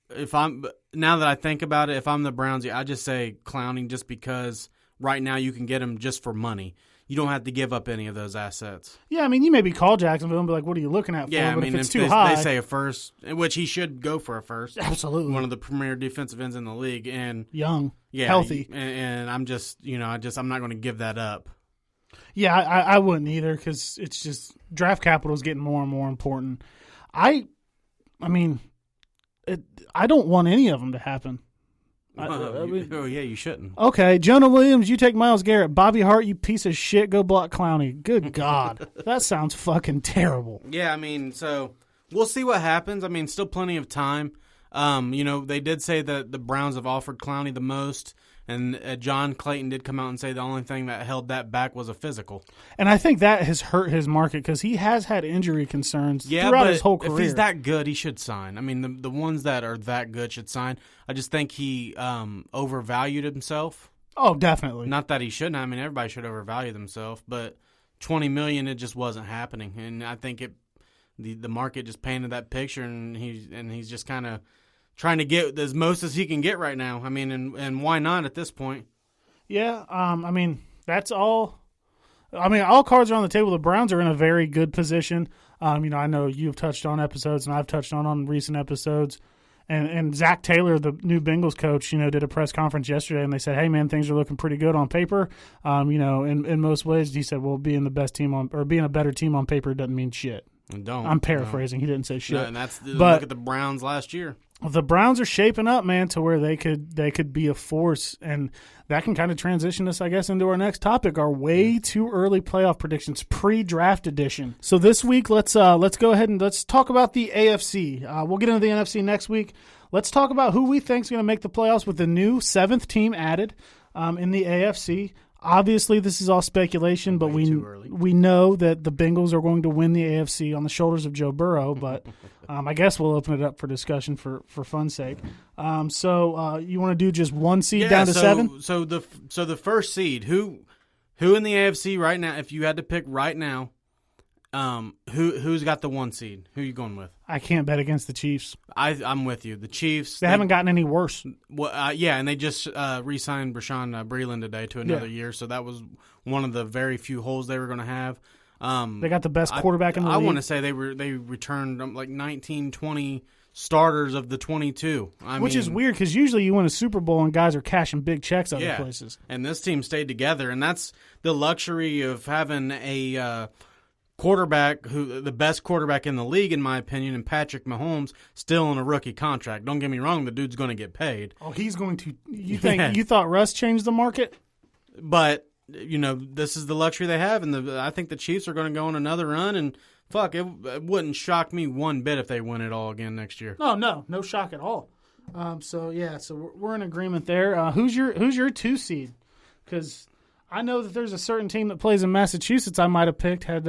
that I think about it, if I'm the Browns, I just say Clowney just because right now you can get him just for money. You don't have to give up any of those assets. Yeah, I mean, you maybe call Jacksonville and be like, what are you looking at for? Yeah, but I mean, if it's too high. They say a first, which he should go for a first. Absolutely. One of the premier defensive ends in the league. And young, healthy. And I'm just, I'm not going to give that up. Yeah, I wouldn't either because it's just draft capital is getting more and more important. I mean, I don't want any of them to happen. You shouldn't. Okay, Jonah Williams, you take Myles Garrett. Bobby Hart, you piece of shit, go block Clowney. Good God. That sounds fucking terrible. Yeah, I mean, so we'll see what happens. I mean, still plenty of time. They did say that the Browns have offered Clowney the most. And John Clayton did come out and say the only thing that held that back was a physical. And I think that has hurt his market because he has had injury concerns throughout his whole career. If he's that good, he should sign. I mean, the ones that are that good should sign. I just think he overvalued himself. Oh, definitely. Not that he shouldn't. I mean, everybody should overvalue themselves, but $20 million, it just wasn't happening. And I think the market just painted that picture, and he's just kind of trying to get as most as he can get right now. I mean, and why not at this point? Yeah, I mean, that's all. I mean, all cards are on the table. The Browns are in a very good position. I know you've touched on episodes, and I've touched on recent episodes. And Zach Taylor, the new Bengals coach, did a press conference yesterday, and they said, "Hey, man, things are looking pretty good on paper." In most ways, he said, "Well, being a better team on paper doesn't mean shit." I'm paraphrasing. He didn't say shit. No, and look at the Browns last year. The Browns are shaping up, man, to where they could be a force, and that can kind of transition us, I guess, into our next topic: our way too early playoff predictions, pre-draft edition. So this week, let's go ahead and let's talk about the AFC. We'll get into the NFC next week. Let's talk about who we think is going to make the playoffs with the new 7th team added in the AFC. Obviously, this is all speculation, but we know that the Bengals are going to win the AFC on the shoulders of Joe Burrow. But I guess we'll open it up for discussion for fun's sake. So you want to do just one seed down to 7? So the first seed, who in the AFC right now? If you had to pick right now, who's got the 1 seed? Who are you going with? I can't bet against the Chiefs. I'm with you. The Chiefs. They haven't gotten any worse. Well, yeah, and they just re-signed Rashawn Breeland today to another year, so that was one of the very few holes they were going to have. They got the best quarterback in the league. I want to say they returned like 19, 20 starters of the 22. Which is weird because usually you win a Super Bowl and guys are cashing big checks other places. And this team stayed together, and that's the luxury of having a quarterback the best quarterback in the league, in my opinion, and Patrick Mahomes still on a rookie contract. Don't get me wrong, the dude's going to get paid. Oh, he's going to. You thought Russ changed the market? But this is the luxury they have, and I think the Chiefs are going to go on another run. And fuck, it wouldn't shock me one bit if they win it all again next year. Oh no shock at all. So we're in agreement there. Who's your 2 seed? Because I know that there's a certain team that plays in Massachusetts I might have picked had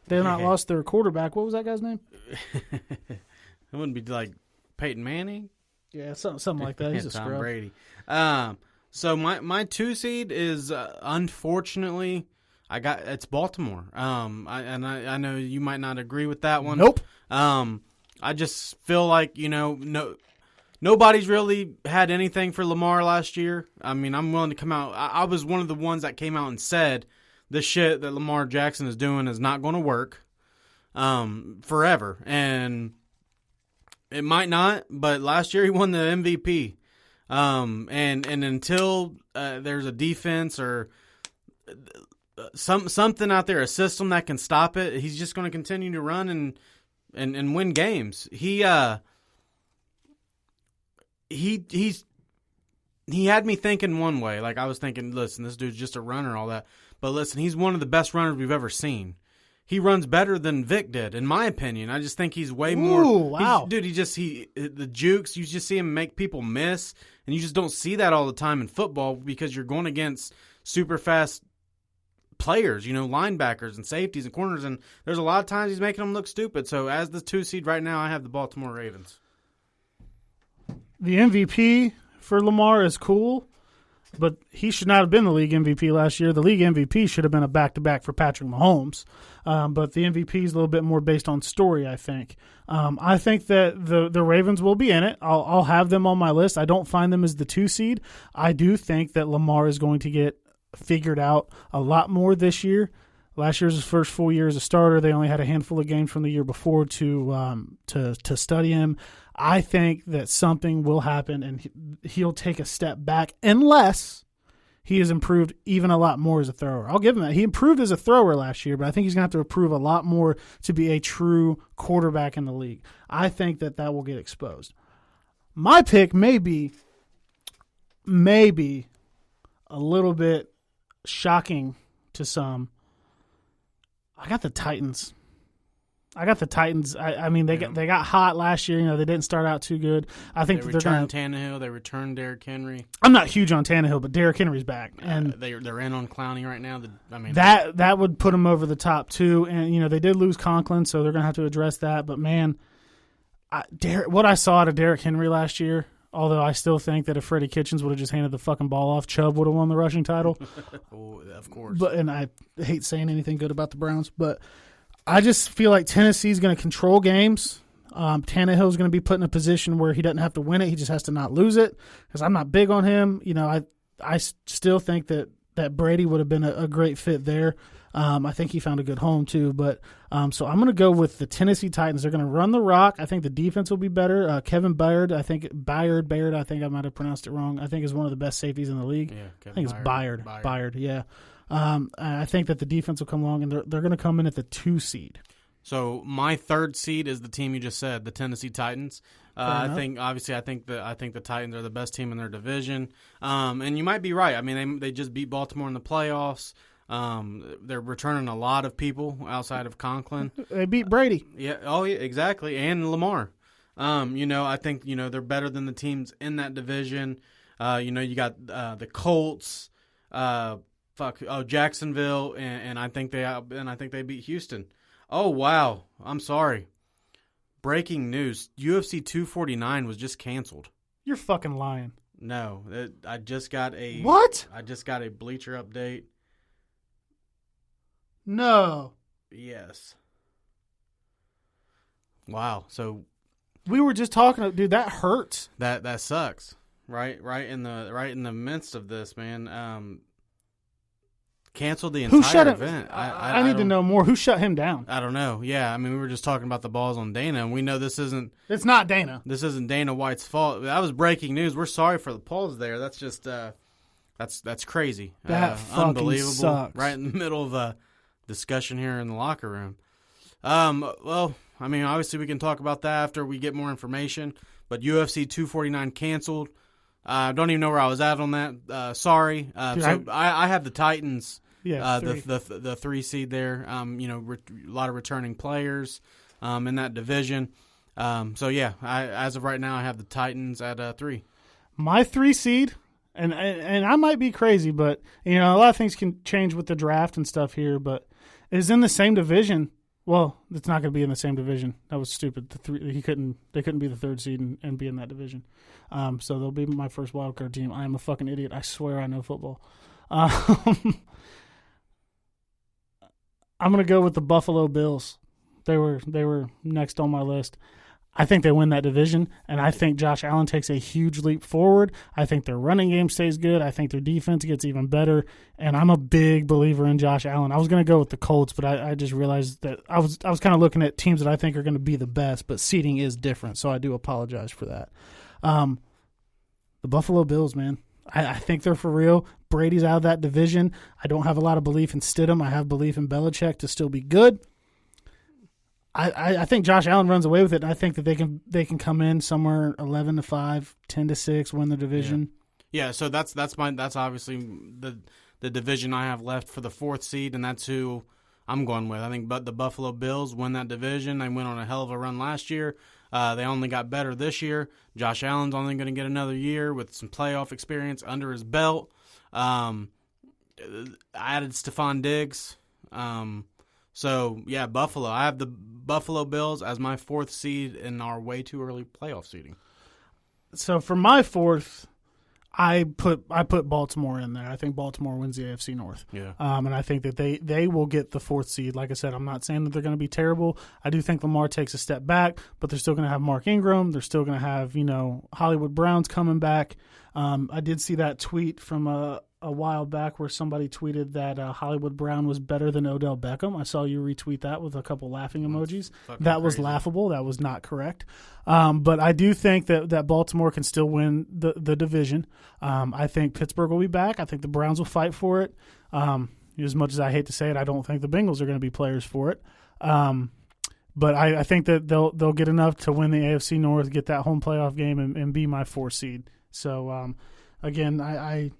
they not lost their quarterback. What was that guy's name? It wouldn't be like Peyton Manning? Yeah, something like that. He's a Tom scrub. Brady. So my 2 seed is unfortunately it's Baltimore. I know you might not agree with that one. Nope. I just feel like nobody's really had anything for Lamar last year. I mean, I'm willing to come out. I was one of the ones that came out and said the shit that Lamar Jackson is doing is not going to work forever. And it might not, but last year he won the MVP. And until there's a defense or something out there, a system that can stop it, he's just going to continue to run and win games. He had me thinking one way. Like I was thinking, listen, this dude's just a runner, all that. But listen, he's one of the best runners we've ever seen. He runs better than Vic did, in my opinion. I just think he's way more. Ooh, wow. The jukes, you just see him make people miss, and you just don't see that all the time in football because you're going against super fast players, linebackers and safeties and corners, and there's a lot of times he's making them look stupid. So as the 2 seed right now, I have the Baltimore Ravens. The MVP for Lamar is cool, but he should not have been the league MVP last year. The league MVP should have been a back-to-back for Patrick Mahomes. But the MVP is a little bit more based on story, I think. I think that the Ravens will be in it. I'll have them on my list. I don't find them as the 2 seed. I do think that Lamar is going to get figured out a lot more this year. Last year's his first full year as a starter. They only had a handful of games from the year before to study him. I think that something will happen, and he'll take a step back unless he has improved even a lot more as a thrower. I'll give him that. He improved as a thrower last year, but I think he's going to have to improve a lot more to be a true quarterback in the league. I think that will get exposed. My pick may be a little bit shocking to some. I got the Titans. I got the Titans. I mean, they got hot last year. You know, they didn't start out too good. I think they they're going returned Tannehill. They returned Derrick Henry. I'm not huge on Tannehill, but Derrick Henry's back, and they're in on Clowney right now. That would put them over the top too. And you know, they did lose Conklin, so they're going to have to address that. But man, what I saw out of Derrick Henry last year. Although I still think that if Freddie Kitchens would have just handed the fucking ball off, Chubb would have won the rushing title. Oh, of course. And I hate saying anything good about the Browns, but I just feel like Tennessee's going to control games. Tannehill's going to be put in a position where he doesn't have to win it; he just has to not lose it. Because I'm not big on him. You know, I still think that Brady would have been a great fit there. I think he found a good home too, but so I'm going to go with the Tennessee Titans. They're going to run the rock. I think the defense will be better. Kevin Byard, I think I might have pronounced it wrong. I think is one of the best safeties in the league. Yeah, I think it's Byard. Yeah. I think that the defense will come along, and they're going to come in at the 2 seed. So my 3rd seed is the team you just said, the Tennessee Titans. I think the Titans are the best team in their division. And you might be right. I mean, they just beat Baltimore in the playoffs. They're returning a lot of people outside of Conklin. They beat Brady. Yeah. Oh, yeah, exactly. And Lamar. You know, I think, you know, they're better than the teams in that division. You know, you got the Colts, Jacksonville, and I think they beat Houston. Oh, wow. I'm sorry. Breaking news. UFC 249 was just canceled. You're fucking lying. No. I just got a... What? I just got a Bleacher update. No. Yes. Wow. So we were just talking, dude, that hurts. That sucks. Right in the midst of this, man. Canceled the entire event. I need to know more. Who shut him down? I don't know. Yeah, I mean, we were just talking about the balls on Dana, and we know this isn't... It's not Dana. This isn't Dana White's fault. That was breaking news. We're sorry for the pause there. That's just... That's crazy. That fucking unbelievable. Sucks. Right in the middle of a discussion here in the locker room. Well, I mean, obviously we can talk about that after we get more information, but UFC 249 canceled. I don't even know where I was at on that. Sorry. Dude, I have the Titans. Yeah, the 3 seed there. You know, a lot of returning players in that division. So yeah, as of right now, I have the Titans at 3. My 3 seed, and I might be crazy, but you know, a lot of things can change with the draft and stuff here, but is in the same division. Well, it's not going to be in the same division. That was stupid. They couldn't be the 3rd seed and be in that division. So they'll be my first wildcard team. I am a fucking idiot. I swear I know football. I'm going to go with the Buffalo Bills. They were next on my list. I think they win that division, and I think Josh Allen takes a huge leap forward. I think their running game stays good. I think their defense gets even better, and I'm a big believer in Josh Allen. I was going to go with the Colts, but I just realized that I was kind of looking at teams that I think are going to be the best, but seeding is different, so I do apologize for that. The Buffalo Bills, man. I think they're for real. Brady's out of that division. I don't have a lot of belief in Stidham. I have belief in Belichick to still be good. I think Josh Allen runs away with it, and I think that they can come in somewhere 11-5, 10-6, win the division. Yeah. So that's obviously the division I have left for the 4th seed, and that's who I'm going with. I think the Buffalo Bills win that division. They went on a hell of a run last year. They only got better this year. Josh Allen's only going to get another year with some playoff experience under his belt. I added Stephon Diggs. So, yeah, Buffalo. I have the Buffalo Bills as my 4th seed in our way too early playoff seeding. So, for my 4th, I put Baltimore in there. I think Baltimore wins the AFC North. Yeah. And I think that they will get the 4th seed. Like I said, I'm not saying that they're going to be terrible. I do think Lamar takes a step back, but they're still going to have Mark Ingram. They're still going to have, Hollywood Brown's coming back. I did see that tweet from a while back where somebody tweeted that Hollywood Brown was better than Odell Beckham. I saw you retweet that with a couple laughing emojis. That was laughable. That was not correct. But I do think that Baltimore can still win the division. I think Pittsburgh will be back. I think the Browns will fight for it. As much as I hate to say it, I don't think the Bengals are going to be players for it. But I think that they'll get enough to win the AFC North, get that home playoff game, and be my 4th seed. So, again, I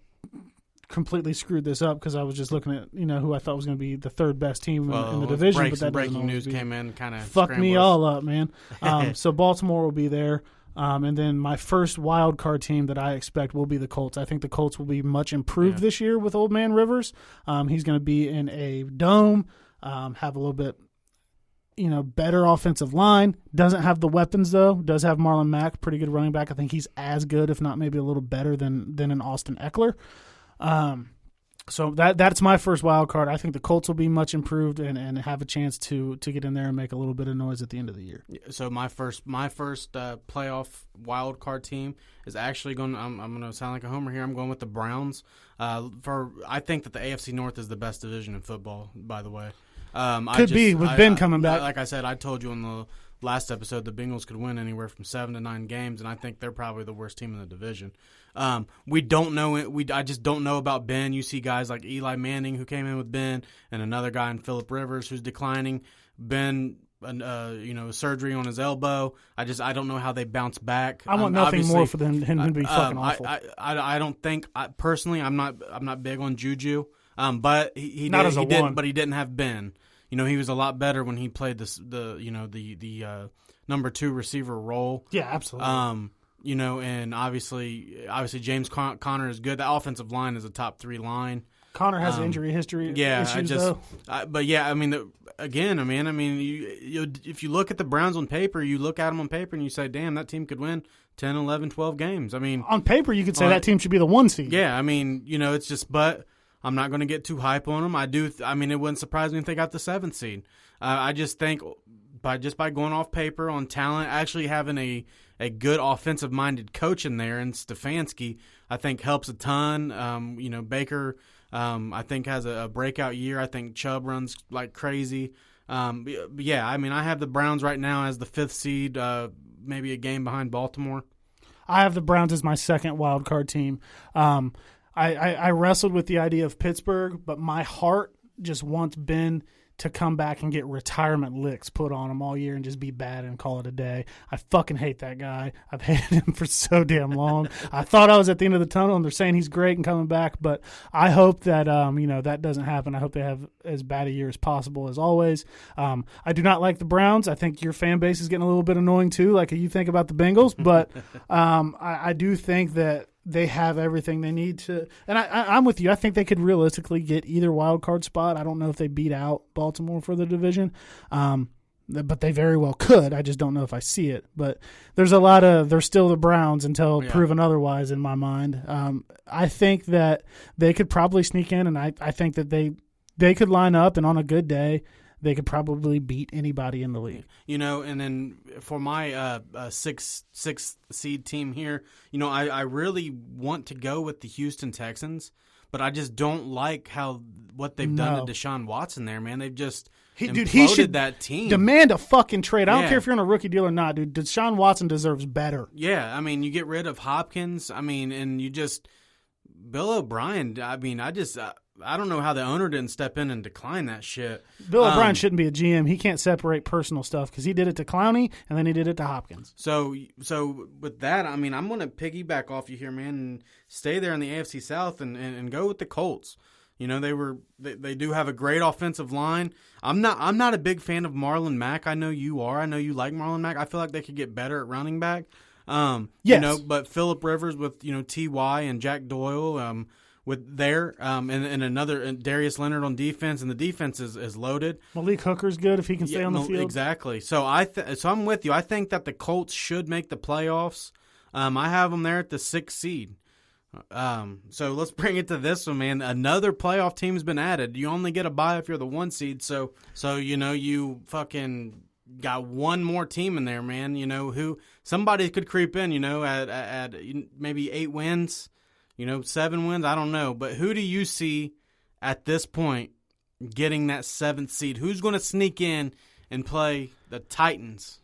completely screwed this up because I was just looking at who I thought was going to be the third best team in the division. But that breaking news came in, kind of fucked me all up, man. So Baltimore will be there. And then my first wild card team that I expect will be the Colts. I think the Colts will be much improved this year with Old Man Rivers. He's going to be in a dome, have a little bit, better offensive line. Doesn't have the weapons though. Does have Marlon Mack, pretty good running back. I think he's as good, if not maybe a little better than an Austin Eckler. So that's my first wild card. I think the Colts will be much improved and have a chance to get in there and make a little bit of noise at the end of the year. So my first playoff wild card team is actually going. I'm going to sound like a homer here. I'm going with the Browns. I think that the AFC North is the best division in football. By the way, could be with Ben coming back. Like I said, I told you on the last episode the Bengals could win anywhere from 7 to 9 games, and I think they're probably the worst team in the division. We don't know it. I just don't know about Ben. You see guys like Eli Manning who came in with Ben, and another guy in Phillip Rivers who's declining. Ben, surgery on his elbow. I don't know how they bounce back. I want nothing more for him to be fucking awful. I don't think personally. I'm not big on Juju. But he didn't have Ben. He was a lot better when he played the number 2 receiver role. Yeah, absolutely. And obviously James Conner is good. The offensive line is a top 3 line. Conner has injury history. Yeah, issues, if you look at the Browns on paper, you look at them on paper and you say, damn, that team could win 10, 11, 12 games. I mean, on paper, you could say that team should be the 1 seed. Yeah, I mean, it's just, but I'm not going to get too hype on them. It wouldn't surprise me if they got the 7th seed. I just think by going off paper on talent, actually having a good offensive-minded coach in there, and Stefanski, I think helps a ton. Baker, I think has a breakout year. I think Chubb runs like crazy. I have the Browns right now as the 5th seed, maybe a game behind Baltimore. I have the Browns as my second wild card team. I wrestled with the idea of Pittsburgh, but my heart just wants Ben to come back and get retirement licks put on him all year and just be bad and call it a day. I fucking hate that guy. I've hated him for so damn long. I thought I was at the end of the tunnel, and they're saying he's great and coming back, but I hope that that doesn't happen. I hope they have as bad a year as possible, as always. I do not like the Browns. I think your fan base is getting a little bit annoying too, like you think about the Bengals, but I do think that they have everything they need to, and I'm with you. I think they could realistically get either wild card spot. I don't know if they beat out Baltimore for the division, but they very well could. I just don't know if I see it. But they're still the Browns until proven otherwise in my mind. I think that they could probably sneak in, and I think that they could line up, and on a good day, they could probably beat anybody in the league. And then for my sixth seed team here, I really want to go with the Houston Texans, but I just don't like what they've done to Deshaun Watson there, man. They've just imploded that team. Demand a fucking trade. I don't care if you're on a rookie deal or not, dude. Deshaun Watson deserves better. Yeah, you get rid of Hopkins, and you just – Bill O'Brien, I don't know how the owner didn't step in and decline that shit. Bill O'Brien shouldn't be a GM. He can't separate personal stuff because he did it to Clowney and then he did it to Hopkins. So with that, I'm going to piggyback off you here, man, and stay there in the AFC South and go with the Colts. They do have a great offensive line. I'm not a big fan of Marlon Mack. I know you are. I know you like Marlon Mack. I feel like they could get better at running back. Yes. But Phillip Rivers with T.Y. and Jack Doyle. With there and another Darius Leonard on defense, and the defense is loaded. Malik Hooker's good if he can stay on the field. Exactly. So so I'm with you. I think that the Colts should make the playoffs. I have them there at the 6th seed. So let's bring it to this one, man. Another playoff team's been added. You only get a bye if you're the 1 seed. So you fucking got one more team in there, man. Who somebody could creep in. At maybe 8 wins. 7 wins, I don't know. But who do you see at this point getting that 7th seed? Who's going to sneak in and play the Titans?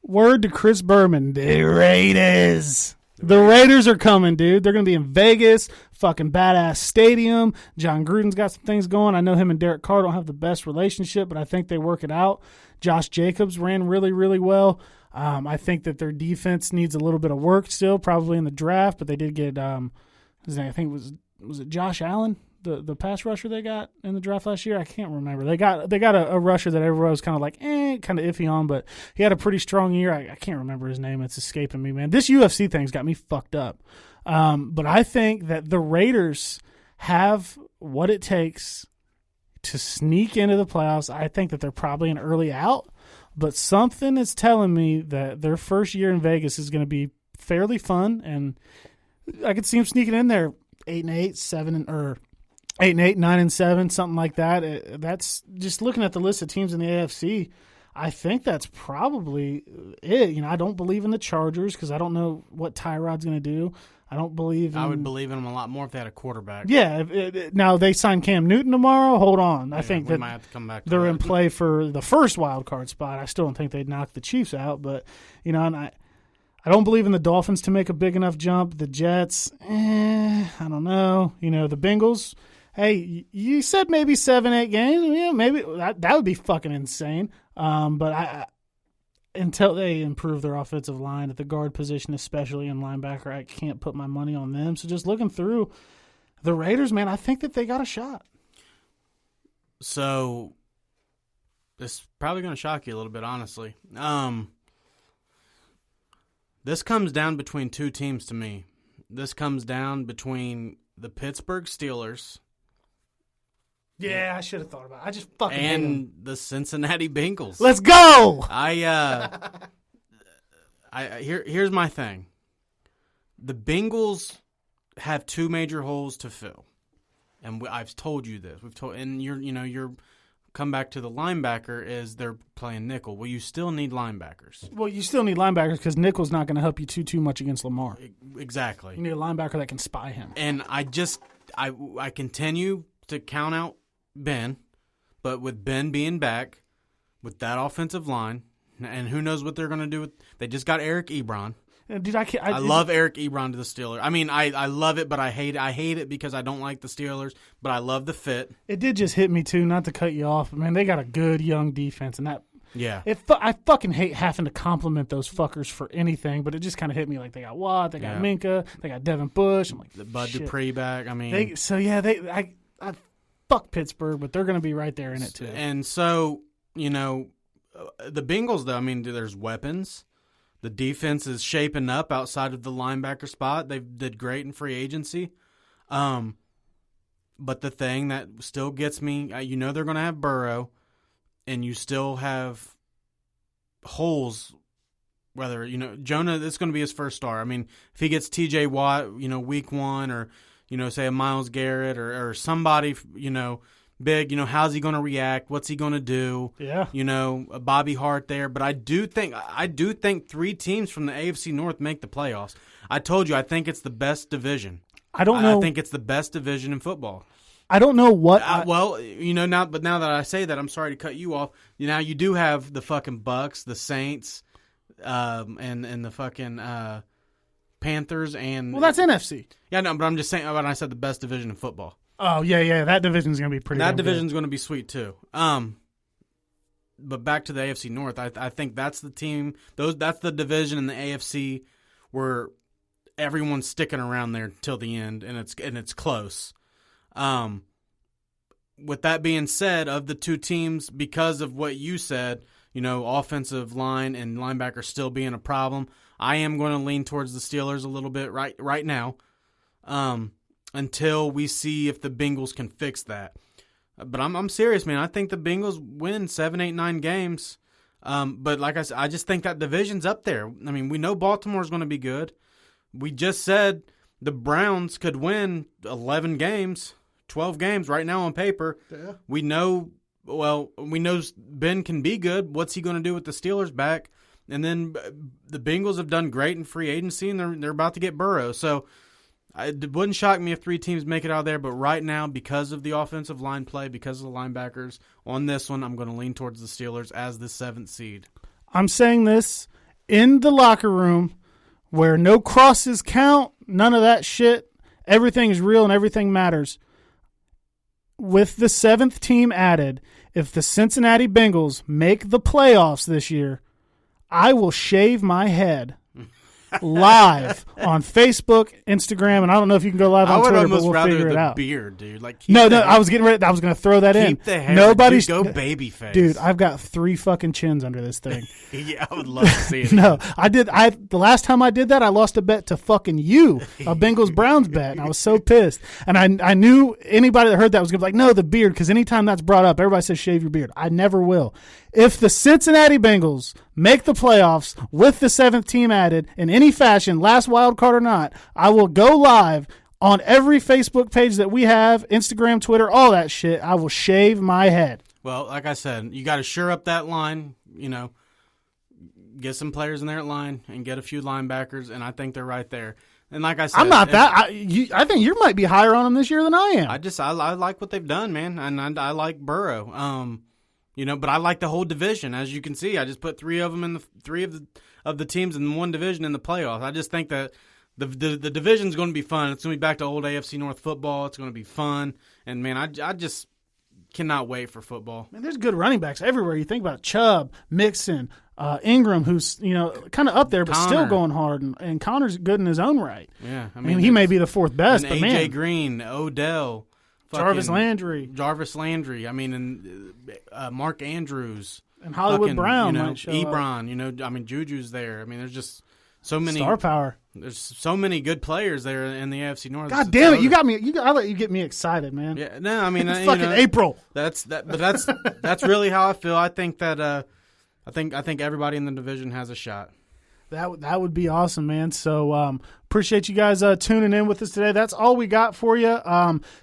Word to Chris Berman. The Raiders. The Raiders are coming, dude. They're going to be in Vegas, fucking badass stadium. John Gruden's got some things going. I know him and Derek Carr don't have the best relationship, but I think they work it out. Josh Jacobs ran really, really well. I think that their defense needs a little bit of work still, probably in the draft, but they did get his name, I think it was was it Josh Allen, the pass rusher they got in the draft last year? I can't remember. They got a rusher that everyone was kind of like, kind of iffy on, but he had a pretty strong year. I can't remember his name. It's escaping me, man. This UFC thing's got me fucked up. But I think that the Raiders have what it takes to sneak into the playoffs. I think that they're probably an early out, but something is telling me that their first year in Vegas is going to be fairly fun, and I could see them sneaking in there 8-8, 8-8, 9-7, something like that. That's just looking at the list of teams in the AFC. I think that's probably it. I don't believe in the Chargers because I don't know what Tyrod's going to do. I don't believe in... I would believe in them a lot more if they had a quarterback. Yeah. Now, they sign Cam Newton tomorrow. Hold on. I think we that might have to come back to they're that. in play for the first wild card spot. I still don't think they'd knock the Chiefs out, but, and I don't believe in the Dolphins to make a big enough jump. The Jets, I don't know. The Bengals, hey, you said maybe 7-8 games. Yeah, maybe that would be fucking insane. But I until they improve their offensive line at the guard position, especially in linebacker, I can't put my money on them. So just looking through the Raiders, man, I think that they got a shot. So this is probably going to shock you a little bit, honestly. This comes down between two teams to me. This comes down between the Pittsburgh Steelers. Yeah, I should have thought about it. I just fucking hate them. And the Cincinnati Bengals. Let's go! Here's my thing. The Bengals have two major holes to fill, and I've told you this. You're come back to the linebacker is they're playing nickel. Well, you still need linebackers. Well, you still need linebackers because nickel's not going to help you too much against Lamar. Exactly. You need a linebacker that can spy him. And I continue to count out Ben, but with Ben being back, with that offensive line, and who knows what they're going to do with. They just got Eric Ebron. Dude, I love Eric Ebron to the Steelers. I mean, I love it, but I hate it. I hate it because I don't like the Steelers, but I love the fit. It did just hit me too, not to cut you off, but man, they got a good young defense, and that. Yeah. I fucking hate having to compliment those fuckers for anything, but it just kind of hit me like they got Watt, they got Minka, they got Devin Bush. I'm like, the Bud Dupree back. I mean, I fuck Pittsburgh, but they're going to be right there in it too. And so the Bengals, though, I mean, there's weapons. The defense is shaping up outside of the linebacker spot. They did great in free agency. But the thing that still gets me, they're going to have Burrow, and you still have holes. Whether, Jonah, it's going to be his first start. I mean, if he gets TJ Watt, week one, or, say a Myles Garrett or somebody, big, how's he going to react? What's he going to do? Yeah. A Bobby Hart there. But I do think three teams from the AFC North make the playoffs. I told you, I think it's the best division. I don't know. I think it's the best division in football. I don't know what. Now that I say that, I'm sorry to cut you off. Now you do have the fucking Bucks, the Saints, and the fucking Panthers and. Well, that's NFC. Yeah, no, but I'm just saying. When I said the best division in football. Oh yeah, that division's gonna be pretty. That division's gonna be sweet too. But back to the AFC North, I think that's the team. That's the division in the AFC where everyone's sticking around there till the end, and it's close. With that being said, of the two teams, because of what you said, offensive line and linebacker still being a problem, I am going to lean towards the Steelers a little bit right now, until we see if the Bengals can fix that. But I'm serious, man. I think the Bengals win 7, 8, 9 games. But like I said, I just think that division's up there. I mean, we know Baltimore's going to be good. We just said the Browns could win 11 games, 12 games right now on paper. Yeah. We know Ben can be good. What's he going to do with the Steelers back? And then the Bengals have done great in free agency, and they're about to get Burrow. So it wouldn't shock me if three teams make it out there. But right now, because of the offensive line play, because of the linebackers, on this one, I'm going to lean towards the Steelers as the 7th seed. I'm saying this in the locker room where no crosses count, none of that shit. Everything's real and everything matters. With the 7th team added, if the Cincinnati Bengals make the playoffs this year, I will shave my head live on Facebook, Instagram, and I don't know if you can go live on Twitter, but we'll figure it out. Beard, dude. Like no, I was getting ready. I was going to throw that in. Keep the hair. Nobody's go baby face, dude. I've got 3 fucking chins under this thing. Yeah, I would love to see it. No, I did. The last time I did that, I lost a bet to fucking you, a Bengals Browns bet, and I was so pissed. And I knew anybody that heard that was going to be like, no, the beard, because anytime that's brought up, everybody says shave your beard. I never will. If the Cincinnati Bengals make the playoffs with the 7th team added in any fashion, last wild card or not, I will go live on every Facebook page that we have, Instagram, Twitter, all that shit. I will shave my head. Well, like I said, you got to shore up that line, get some players in there at line and get a few linebackers, and I think they're right there. And like I said, I'm not that. I think you might be higher on them this year than I am. I like what they've done, man, and I like Burrow. But I like the whole division. As you can see, I just put 3 of them in three of the teams in one division in the playoffs. I just think that the division's going to be fun. It's going to be back to old AFC North football. It's going to be fun, and man, I just cannot wait for football. Man, there's good running backs everywhere. You think about Chubb, Mixon, Ingram, who's kind of up there but still going hard, and Connor's good in his own right. Yeah, I mean he may be the 4th best, but man, AJ Green, Odell. Jarvis Landry. I mean, and Mark Andrews. And Hollywood Brown might show Ebron, Juju's there. I mean, there's just so many. Star power. There's so many good players there in the AFC North. God damn it. You got me. I let you get me excited, man. Yeah, no, I mean. It's fucking April. That's really how I feel. I think that I think everybody in the division has a shot. That would be awesome, man. So appreciate you guys tuning in with us today. That's all we got for you.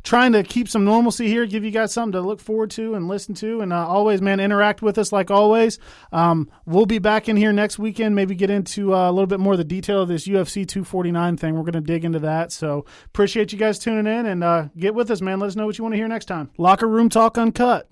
Trying to keep some normalcy here, give you guys something to look forward to and listen to. And always, man, interact with us like always. We'll be back in here next weekend, maybe get into a little bit more of the detail of this UFC 249 thing. We're going to dig into that. So appreciate you guys tuning in and get with us, man. Let us know what you want to hear next time. Locker Room Talk Uncut.